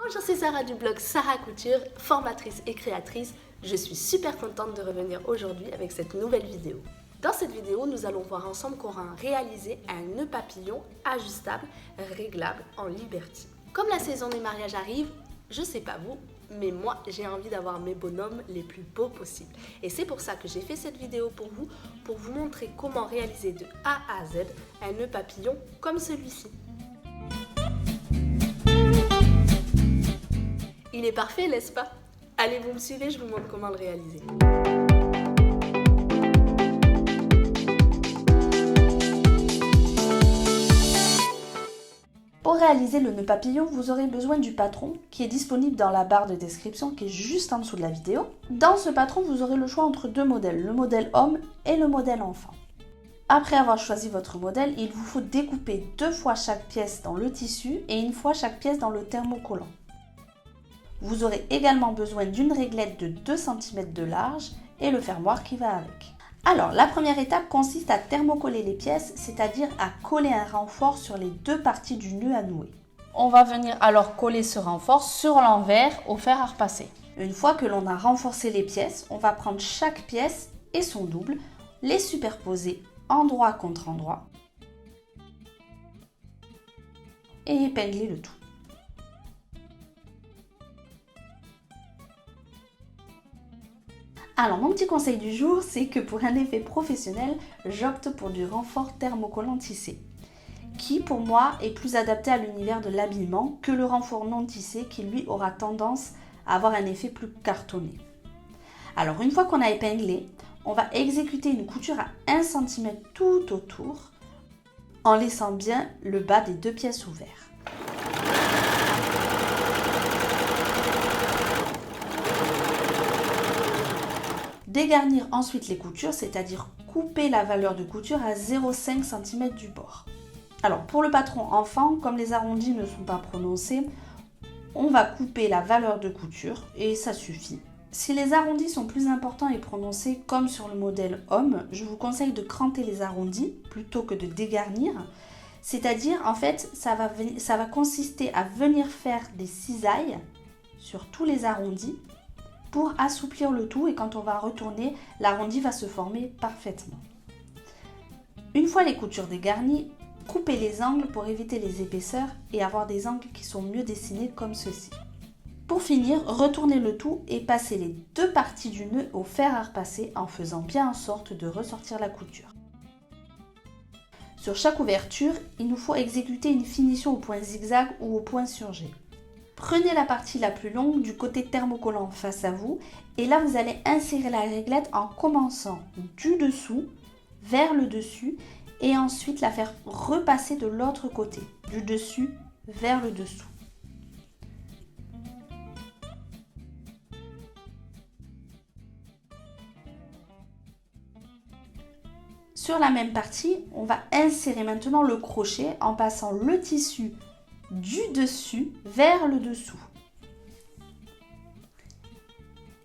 Bonjour, c'est Sarah du blog Sarah Couture, formatrice et créatrice. Je suis super contente de revenir aujourd'hui avec cette nouvelle vidéo. Dans cette vidéo, nous allons voir ensemble comment réaliser un nœud papillon ajustable, réglable en Liberty. Comme la saison des mariages arrive, je sais pas vous, mais moi j'ai envie d'avoir mes bonhommes les plus beaux possibles. Et c'est pour ça que j'ai fait cette vidéo pour vous montrer comment réaliser de A à Z un nœud papillon comme celui-ci. Il est parfait, n'est-ce pas? Allez, vous me suivez, je vous montre comment le réaliser. Pour réaliser le nœud papillon, vous aurez besoin du patron qui est disponible dans la barre de description qui est juste en dessous de la vidéo. Dans ce patron, vous aurez le choix entre deux modèles, le modèle homme et le modèle enfant. Après avoir choisi votre modèle, il vous faut découper 2 fois chaque pièce dans le tissu et 1 fois chaque pièce dans le thermocollant. Vous aurez également besoin d'une réglette de 2 cm de large et le fermoir qui va avec. Alors, la première étape consiste à thermocoller les pièces, c'est-à-dire à coller un renfort sur les 2 parties du nœud à nouer. On va venir alors coller ce renfort sur l'envers au fer à repasser. Une fois que l'on a renforcé les pièces, on va prendre chaque pièce et son double, les superposer endroit contre endroit et épingler le tout. Alors mon petit conseil du jour, c'est que pour un effet professionnel, j'opte pour du renfort thermocollant tissé, qui pour moi est plus adapté à l'univers de l'habillement que le renfort non tissé qui lui aura tendance à avoir un effet plus cartonné. Alors une fois qu'on a épinglé, on va exécuter une couture à 1 cm tout autour en laissant bien le bas des 2 pièces ouverts. Dégarnir ensuite les coutures, c'est-à-dire couper la valeur de couture à 0,5 cm du bord. Alors pour le patron enfant, comme les arrondis ne sont pas prononcés, on va couper la valeur de couture et ça suffit. Si les arrondis sont plus importants et prononcés comme sur le modèle homme, je vous conseille de cranter les arrondis plutôt que de dégarnir. C'est-à-dire en fait ça va consister à venir faire des cisailles sur tous les arrondis pour assouplir le tout et quand on va retourner, l'arrondi va se former parfaitement. Une fois les coutures dégarnies, coupez les angles pour éviter les épaisseurs et avoir des angles qui sont mieux dessinés comme ceci. Pour finir, retournez le tout et passez les 2 parties du nœud au fer à repasser en faisant bien en sorte de ressortir la couture. Sur chaque ouverture, il nous faut exécuter une finition au point zigzag ou au point surgé. Prenez la partie la plus longue du côté thermocollant face à vous et là vous allez insérer la réglette en commençant du dessous vers le dessus et ensuite la faire repasser de l'autre côté, du dessus vers le dessous. Sur la même partie, on va insérer maintenant le crochet en passant le tissu du dessus vers le dessous.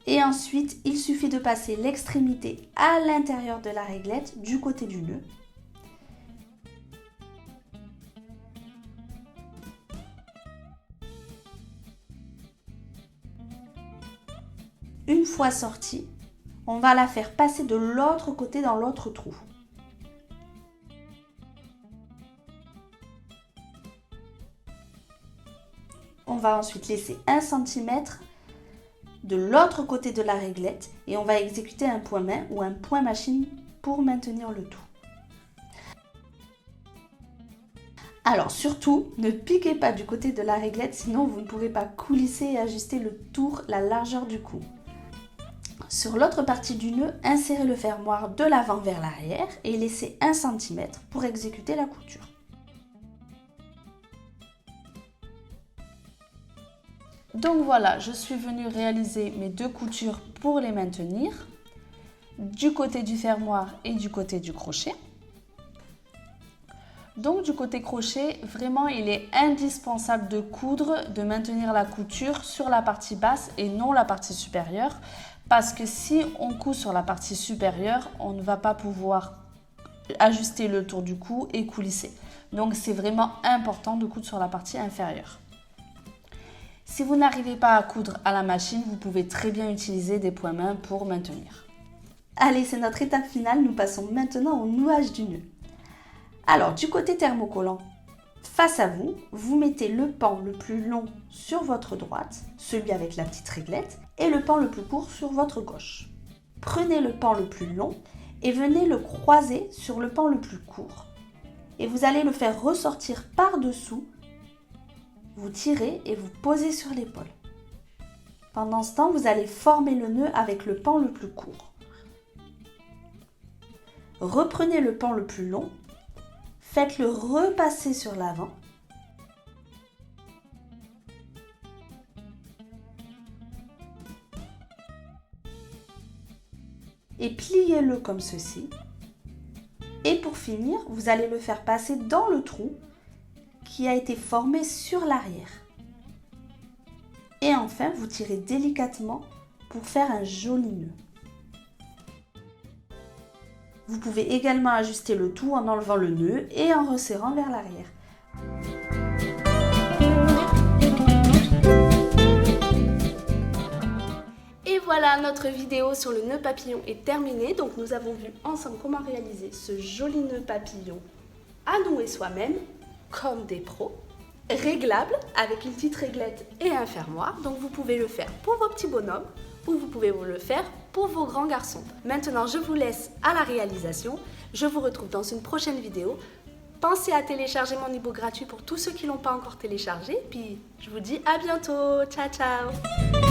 Et ensuite, il suffit de passer l'extrémité à l'intérieur de la réglette du côté du nœud. Une fois sortie, on va la faire passer de l'autre côté dans l'autre trou. On va ensuite laisser 1 cm de l'autre côté de la réglette et on va exécuter un point main ou un point machine pour maintenir le tout. Alors surtout, ne piquez pas du côté de la réglette sinon vous ne pourrez pas coulisser et ajuster le tour, la largeur du cou. Sur l'autre partie du nœud, insérez le fermoir de l'avant vers l'arrière et laissez 1 cm pour exécuter la couture. Donc voilà, je suis venue réaliser mes 2 coutures pour les maintenir, du côté du fermoir et du côté du crochet. Donc du côté crochet, vraiment il est indispensable de coudre, de maintenir la couture sur la partie basse et non la partie supérieure, parce que si on coud sur la partie supérieure, on ne va pas pouvoir ajuster le tour du cou et coulisser. Donc c'est vraiment important de coudre sur la partie inférieure. Si vous n'arrivez pas à coudre à la machine, vous pouvez très bien utiliser des poids-main pour maintenir. Allez, c'est notre étape finale, nous passons maintenant au nouage du nœud. Alors, du côté thermocollant, face à vous, vous mettez le pan le plus long sur votre droite, celui avec la petite réglette, et le pan le plus court sur votre gauche. Prenez le pan le plus long et venez le croiser sur le pan le plus court. Et vous allez le faire ressortir par-dessous. Vous tirez et vous posez sur l'épaule. Pendant ce temps, vous allez former le nœud avec le pan le plus court. Reprenez le pan le plus long, faites-le repasser sur l'avant. Et pliez-le comme ceci. Et pour finir, vous allez le faire passer dans le trou qui a été formé sur l'arrière. Et enfin, vous tirez délicatement pour faire un joli nœud. Vous pouvez également ajuster le tout en enlevant le nœud et en resserrant vers l'arrière. Et voilà, notre vidéo sur le nœud papillon est terminée. Donc nous avons vu ensemble comment réaliser ce joli nœud papillon à nouer soi-même, comme des pros, réglable avec une petite réglette et un fermoir. Donc vous pouvez le faire pour vos petits bonhommes ou vous pouvez le faire pour vos grands garçons. Maintenant, je vous laisse à la réalisation. Je vous retrouve dans une prochaine vidéo. Pensez à télécharger mon e-book gratuit pour tous ceux qui ne l'ont pas encore téléchargé. Puis je vous dis à bientôt. Ciao, ciao!